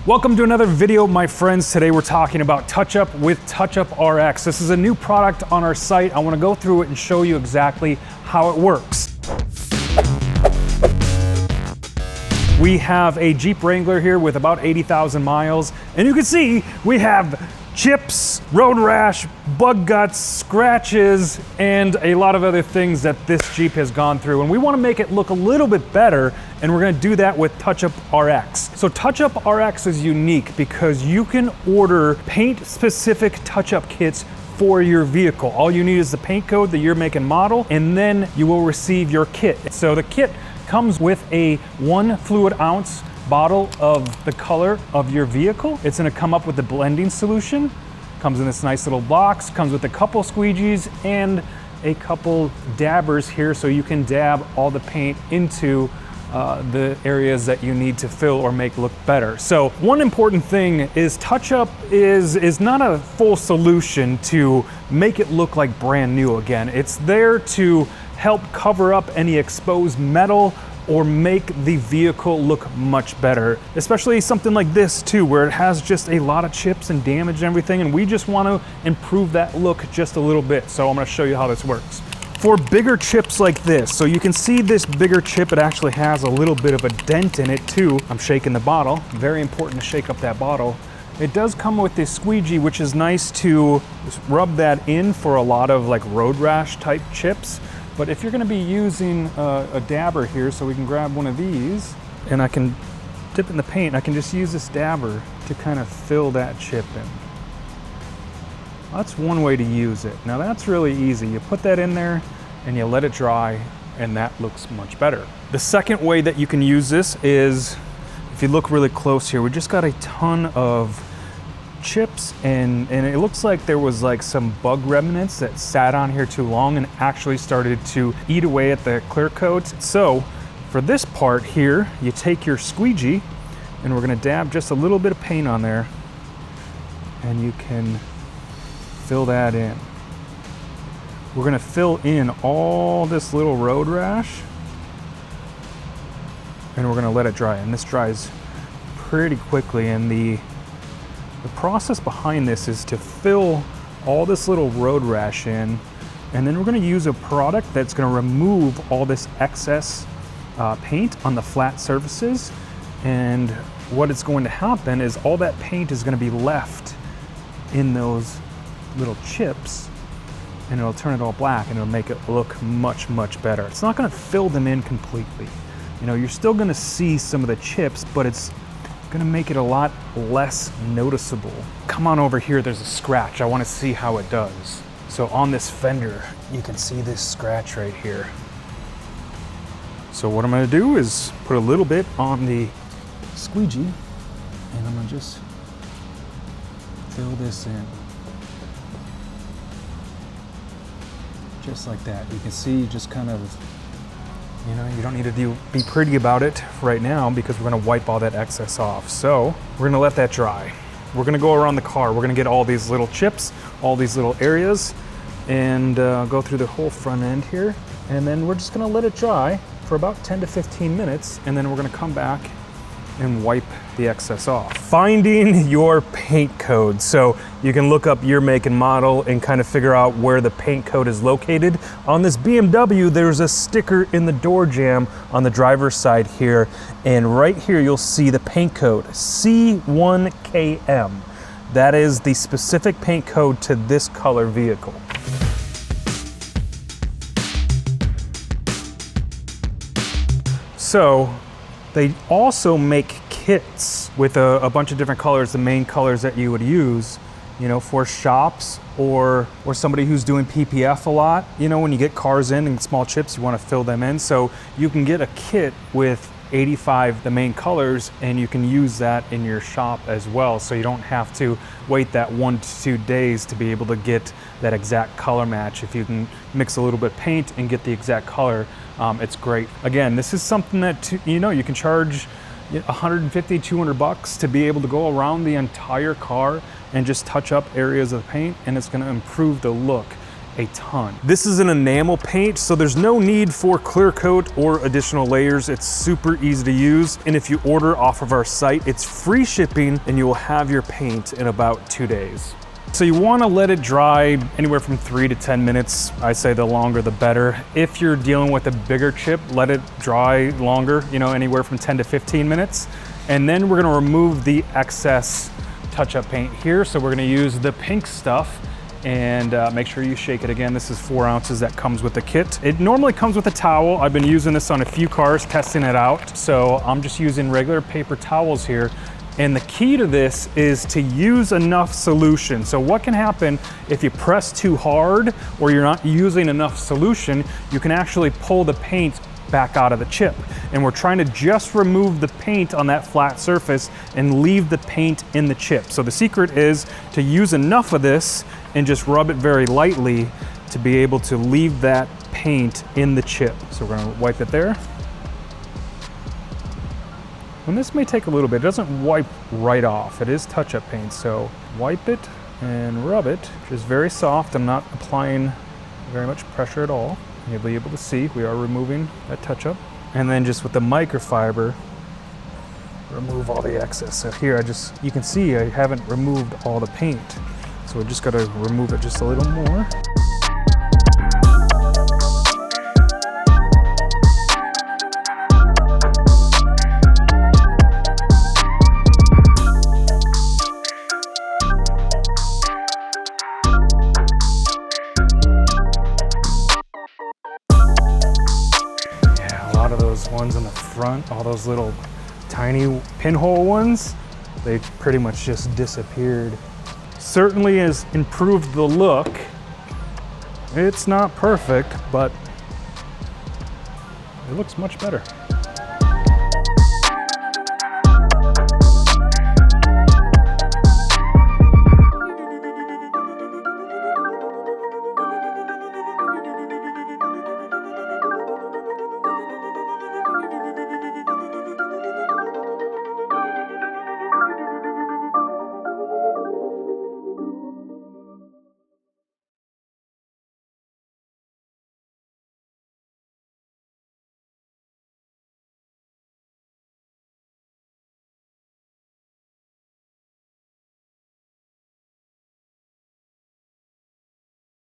Welcome to another video, my friends. Today we're talking about TouchUp with TouchUp RX. This is a new product on our site. I want to go through it and show you exactly how it works. We have a Jeep Wrangler here with about 80,000 miles, and you can see we have chips, road rash, bug guts, scratches, and a lot of other things that this Jeep has gone through. And we want to make it look a little bit better, and we're going to do that with TouchUp RX. So TouchUp RX is unique because you can order paint-specific touch-up kits for your vehicle. All you need is the paint code, the year, make, and model, and then you will receive your kit. So the kit comes with a 1 fluid ounce bottle of the color of your vehicle. It's gonna come up with the blending solution. Comes in this nice little box, comes with a couple squeegees and a couple dabbers here so you can dab all the paint into the areas that you need to fill or make look better. So one important thing is TouchUp is not a full solution to make it look like brand new again. It's there to help cover up any exposed metal or make the vehicle look much better. Especially something like this too, where it has just a lot of chips and damage and everything, and we just want to improve that look just a little bit. So I'm gonna show you how this works. For bigger chips like this, so you can see this bigger chip, it actually has a little bit of a dent in it too. I'm shaking the bottle. Very important to shake up that bottle. It does come with this squeegee, which is nice to just rub that in for a lot of like road rash type chips. But if you're gonna be using a dabber here, so we can grab one of these, and I can dip in the paint, I can just use this dabber to kind of fill that chip in. That's one way to use it. Now that's really easy. You put that in there and you let it dry, and that looks much better. The second way that you can use this is, if you look really close here, we just got a ton of chips, and it looks like there was like some bug remnants that sat on here too long and actually started to eat away at the clear coat. So for this part here, you take your squeegee and we're gonna dab just a little bit of paint on there, and you can fill that in. We're gonna fill in all this little road rash, and we're gonna let it dry, and this dries pretty quickly. And the process behind this is to fill all this little road rash in, and then we're going to use a product that's going to remove all this excess paint on the flat surfaces. And what is going to happen is all that paint is going to be left in those little chips, and it'll turn it all black, and it'll make it look much, much better. It's not going to fill them in completely. You know, you're still going to see some of the chips, but it's gonna make it a lot less noticeable. Come on over here, there's a scratch. I wanna see how it does. So on this fender, you can see this scratch right here. So what I'm gonna do is put a little bit on the squeegee, and I'm gonna just fill this in. Just like that. You can see just kind of, you know, you don't need to be pretty about it right now because we're gonna wipe all that excess off. So we're gonna let that dry. We're gonna go around the car. We're gonna get all these little chips, all these little areas, and go through the whole front end here. And then we're just gonna let it dry for about 10 to 15 minutes, and then we're gonna come back and wipe the excess off. Finding your paint code. So you can look up your make and model and kind of figure out where the paint code is located. On this BMW, there's a sticker in the door jamb on the driver's side here, and right here you'll see the paint code, C1KM. That is the specific paint code to this color vehicle. So they also make kits with a bunch of different colors, the main colors that you would use, you know, for shops or somebody who's doing PPF a lot. You know, when you get cars in and small chips, you want to fill them in. So you can get a kit with 85 the main colors, and you can use that in your shop as well. So you don't have to wait that 1 to 2 days to be able to get that exact color match. If you can mix a little bit of paint and get the exact color, it's great. Again, this is something that, you know, you can charge $150, $200 to be able to go around the entire car and just touch up areas of paint, and it's going to improve the look. a ton. This is an enamel paint, so there's no need for clear coat or additional layers. It's super easy to use. And if you order off of our site, it's free shipping and you will have your paint in about 2 days. So you want to let it dry anywhere from 3 to 10 minutes. I say the longer the better. If you're dealing with a bigger chip, let it dry longer, you know, anywhere from 10 to 15 minutes. And then we're going to remove the excess touch-up paint here. So we're going to use the pink stuff and make sure you shake it again. This is 4 ounces that comes with the kit. It normally comes with a towel. I've been using this on a few cars, testing it out. So I'm just using regular paper towels here. And the key to this is to use enough solution. So what can happen if you press too hard or you're not using enough solution, you can actually pull the paint back out of the chip. And we're trying to just remove the paint on that flat surface and leave the paint in the chip. So the secret is to use enough of this and just rub it very lightly to be able to leave that paint in the chip. So we're gonna wipe it there. And this may take a little bit. It doesn't wipe right off. It is touch-up paint, so wipe it and rub it. Just very soft. I'm not applying very much pressure at all. You'll be able to see we are removing that touch-up. And then just with the microfiber, remove all the excess. So here you can see I haven't removed all the paint. So we just gotta remove it just a little more. Ones on the front, all those little tiny pinhole ones, they pretty much just disappeared. Certainly has improved the look. It's not perfect, but it looks much better.